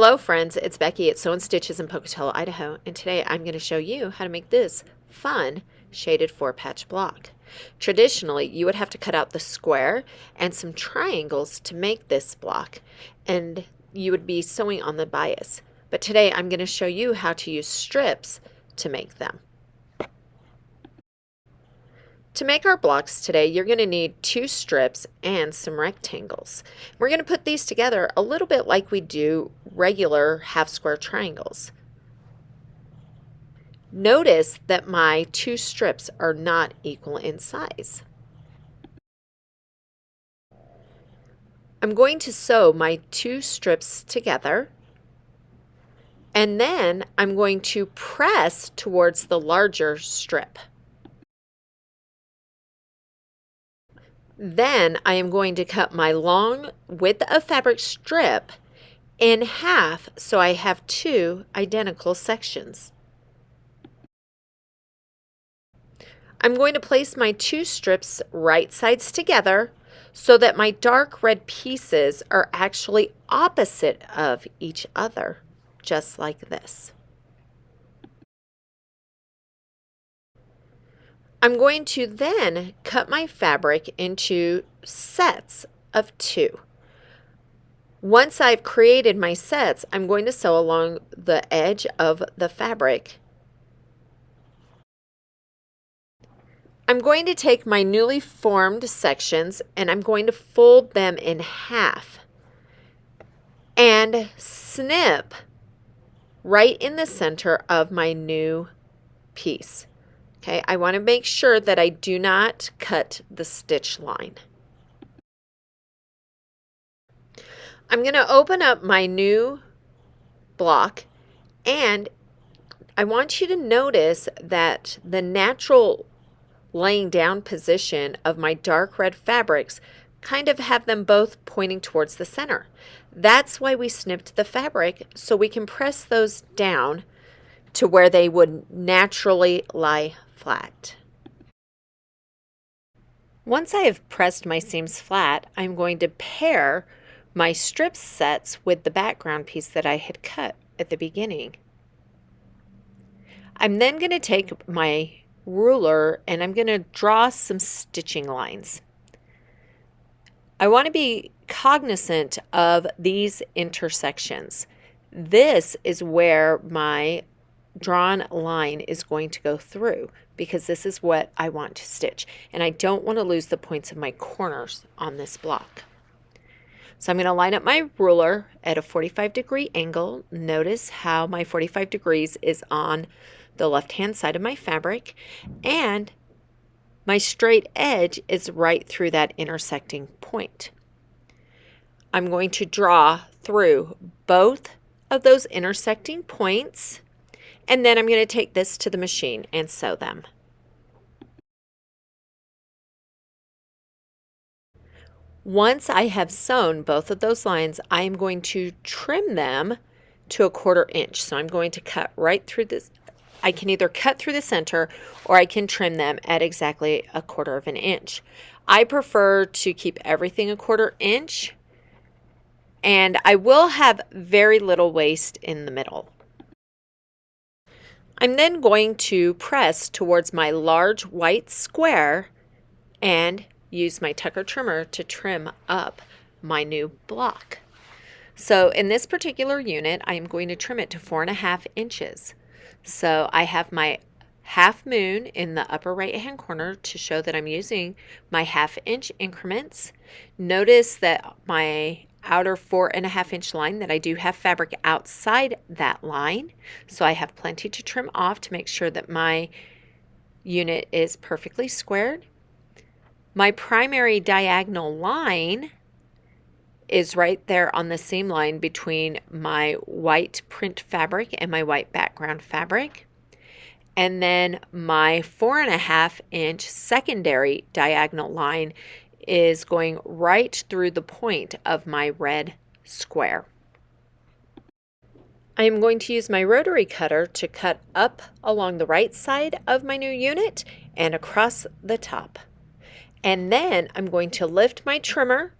Hello friends, it's Becky at Sew and Stitches in Pocatello, Idaho, and today I'm going to show you how to make this fun shaded 4-patch block. Traditionally, you would have to cut out the square and some triangles to make this block, and you would be sewing on the bias. But today I'm going to show you how to use strips to make them. To make our blocks today, you're going to need 2 strips and some rectangles. We're going to put these together a little bit like we do regular half-square triangles. Notice that my 2 strips are not equal in size. I'm going to sew my 2 strips together, and then I'm going to press towards the larger strip. Then I am going to cut my long width of fabric strip in half so I have 2 identical sections. I'm going to place my 2 strips right sides together so that my dark red pieces are actually opposite of each other, just like this. I'm going to then cut my fabric into sets of 2. Once I've created my sets, I'm going to sew along the edge of the fabric. I'm going to take my newly formed sections and I'm going to fold them in half and snip right in the center of my new piece. Okay, I want to make sure that I do not cut the stitch line. I'm going to open up my new block, and I want you to notice that the natural laying down position of my dark red fabrics kind of have them both pointing towards the center. That's why we snipped the fabric, so we can press those down to where they would naturally lie flat. Once I have pressed my seams flat, I'm going to pair my strip sets with the background piece that I had cut at the beginning. I'm then going to take my ruler and I'm going to draw some stitching lines. I want to be cognizant of these intersections. This is where my drawn line is going to go through because this is what I want to stitch, and I don't want to lose the points of my corners on this block. So I'm going to line up my ruler at a 45-degree angle. Notice how my 45 degrees is on the left-hand side of my fabric, and my straight edge is right through that intersecting point. I'm going to draw through both of those intersecting points, and then I'm going to take this to the machine and sew them. Once I have sewn both of those lines, I am going to trim them to a 1/4 inch. So I'm going to cut right through this. I can either cut through the center or I can trim them at exactly a 1/4 inch. I prefer to keep everything a 1/4 inch, and I will have very little waste in the middle. I'm then going to press towards my large white square and use my tucker trimmer to trim up my new block. So in this particular unit, I am going to trim it to 4.5 inches. So I have my half moon in the upper right hand corner to show that I'm using my 1/2 inch increments. Notice that my outer 4.5 inch line, that I do have fabric outside that line, so I have plenty to trim off to make sure that my unit is perfectly squared. My primary diagonal line is right there on the seam line between my white print fabric and my white background fabric. And then my 4.5 inch secondary diagonal line is going right through the point of my red square. I am going to use my rotary cutter to cut up along the right side of my new unit and across the top. And then I'm going to lift my trimmer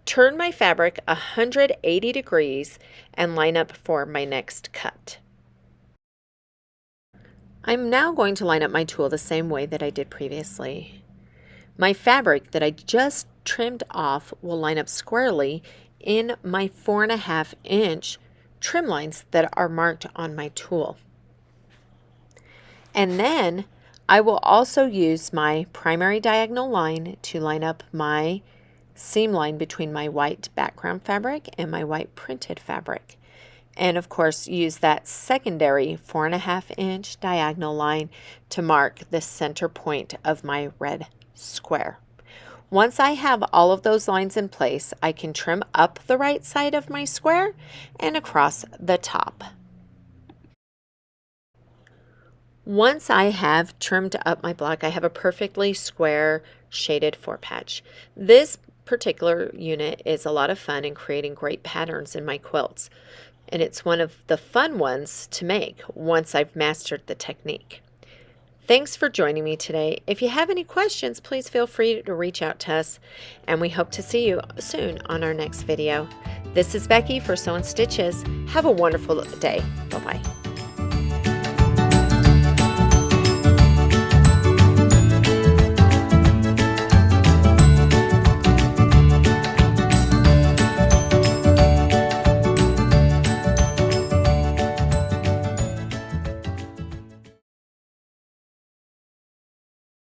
turn my fabric 180 degrees and line up for my next cut. I'm now going to line up my tool the same way that I did previously. My fabric that I just trimmed off will line up squarely in my 4.5 inch trim lines that are marked on my tool. And then I will also use my primary diagonal line to line up my seam line between my white background fabric and my white printed fabric. And of course use that secondary 4.5 inch diagonal line to mark the center point of my red square. Once I have all of those lines in place, I can trim up the right side of my square and across the top. Once I have trimmed up my block, I have a perfectly square shaded 4-patch. This particular unit is a lot of fun in creating great patterns in my quilts, and it's one of the fun ones to make once I've mastered the technique. Thanks for joining me today. If you have any questions, please feel free to reach out to us, and we hope to see you soon on our next video. This is Becky for Sew and Stitches. Have a wonderful day. Bye-bye.